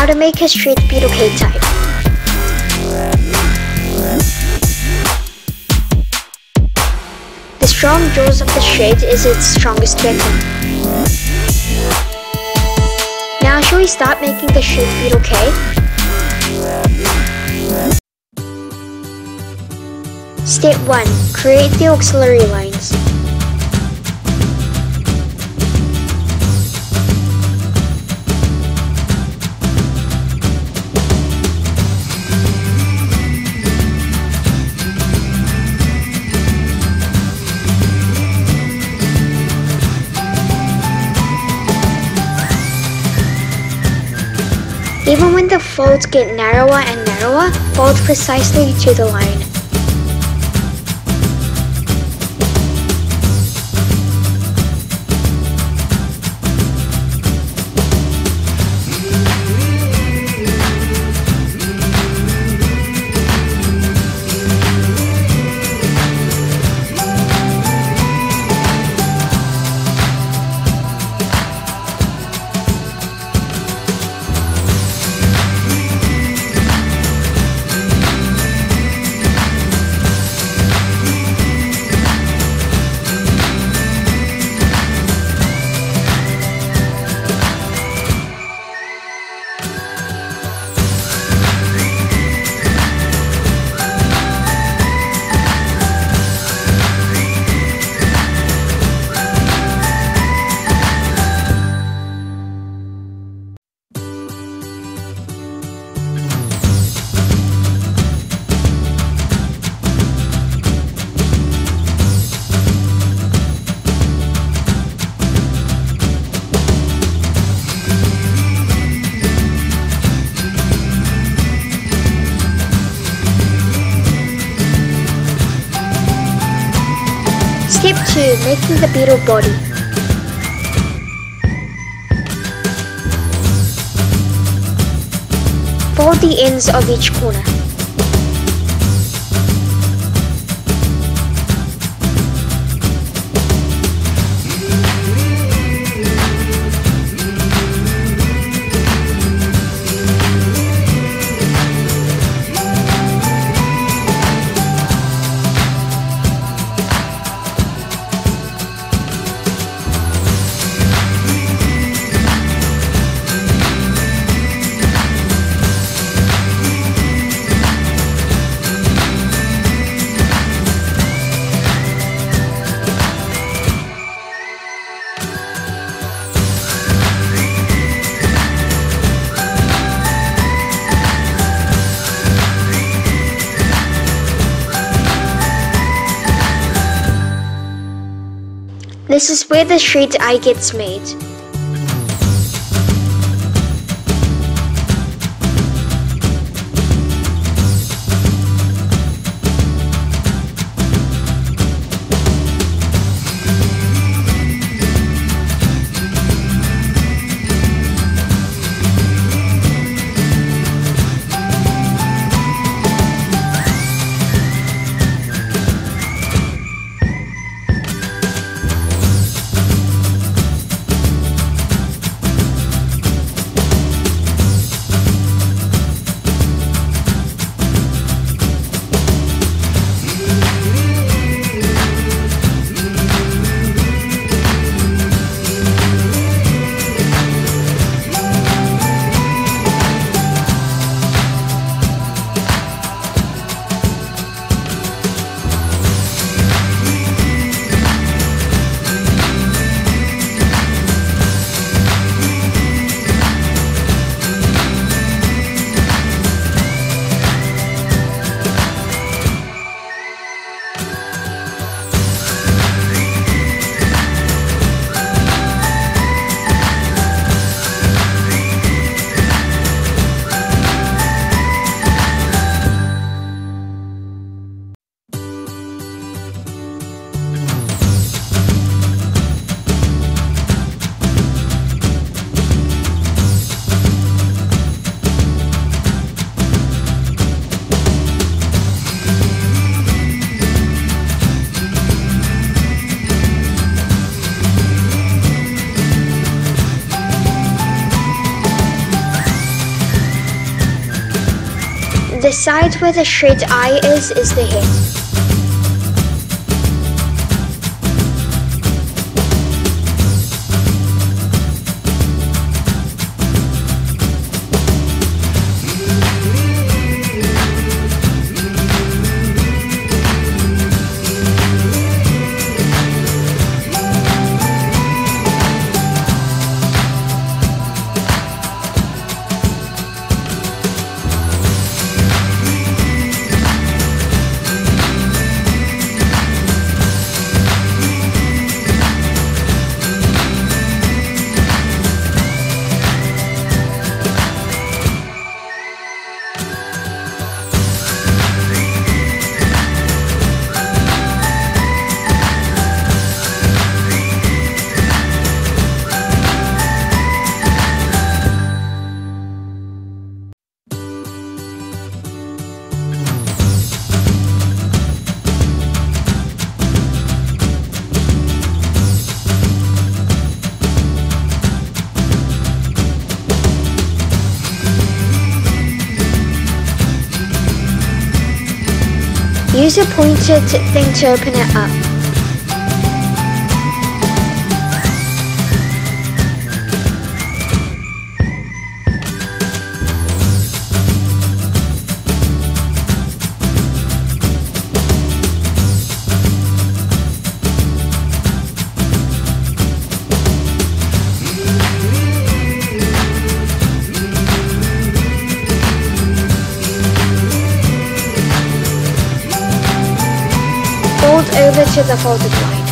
How to make a straight BTK type. The strong jaws of the shade is its strongest weapon. Now shall we start making the straight BTK? Step 1. Create the auxiliary lines. Even when the folds get narrower and narrower, fold precisely to the line. Step 2. Making the beetle body. Fold the ends of each corner. This is where the shred eye gets made. decides where the Shred's eye is the hit. Use a pointer thing to open it up. Over to the folded line.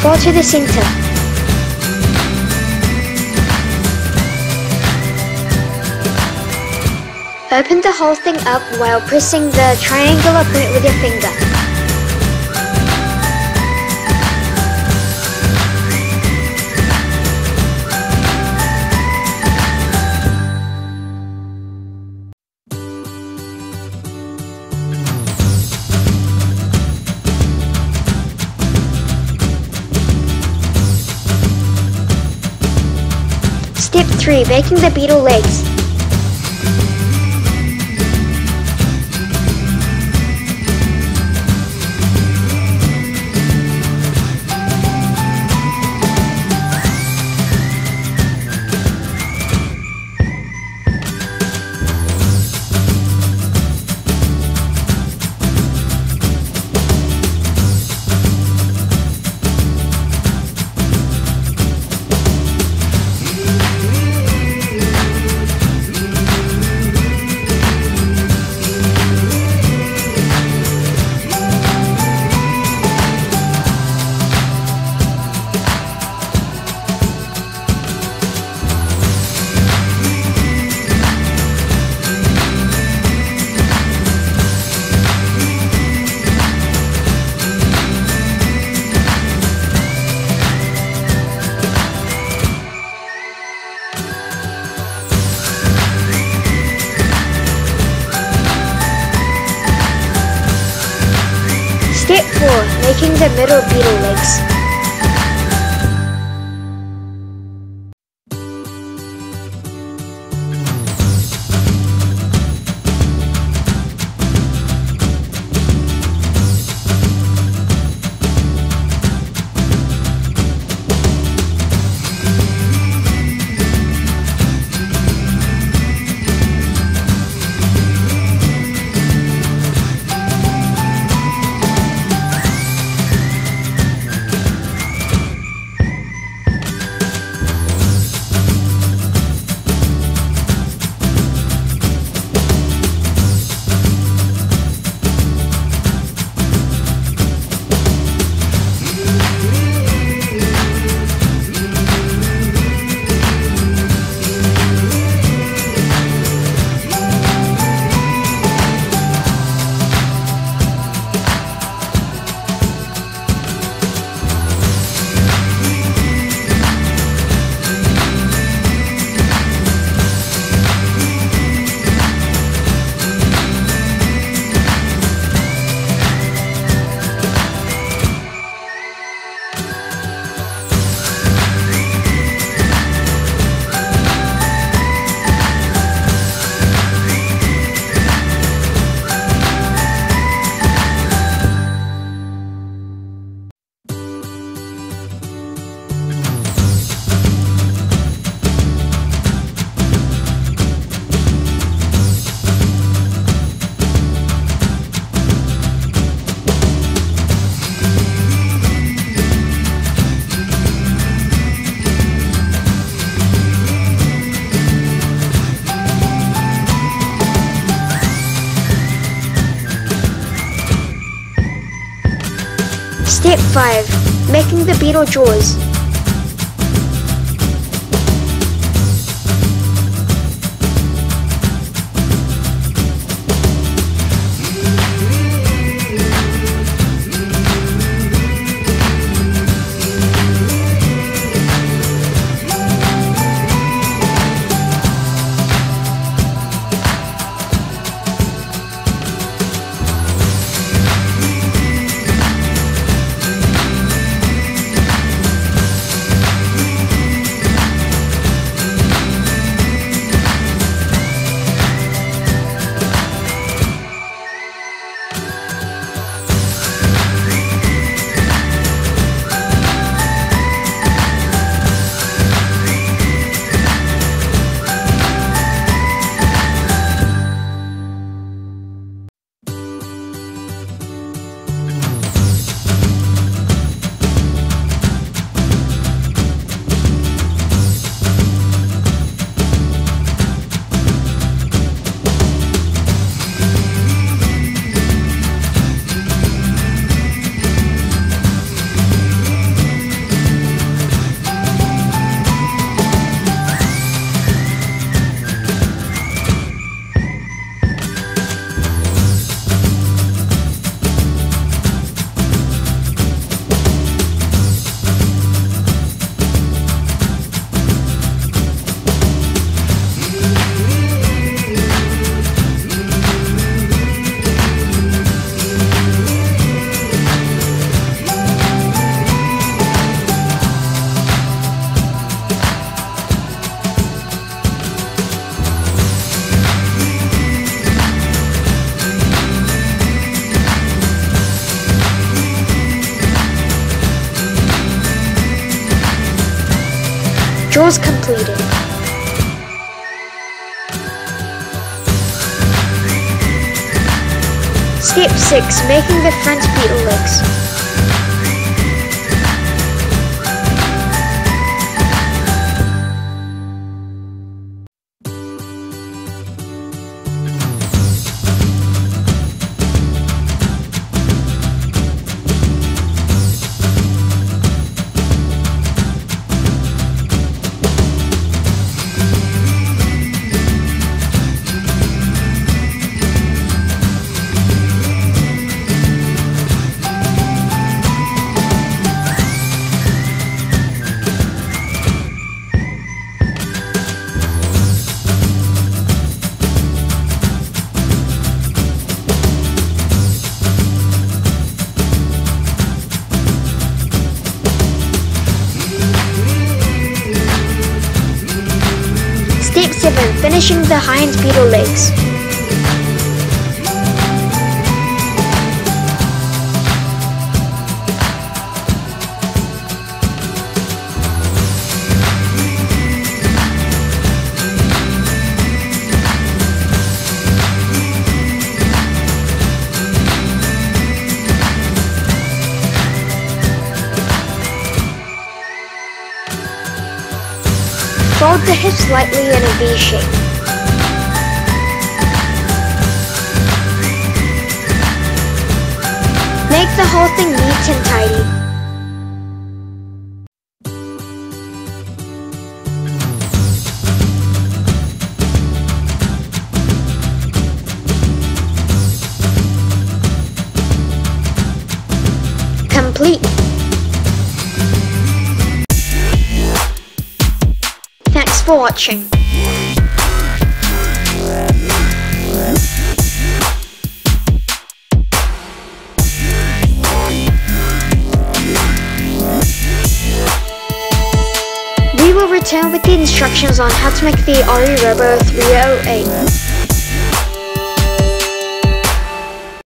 Fold to the center. Open the whole thing up while pressing the triangular point with your finger. Step 3. Making the beetle legs. Step 4. Making the middle beetle legs. Step 5. Making the beetle jaws. Jaws completed. Step 6. Making the front beetle legs. Step 7. Finishing the hind beetle legs. Fold the hips slightly in a V shape. Make the whole thing neat and tidy. Complete. Thanks for watching. We will return with the instructions on how to make the Orirobo 308.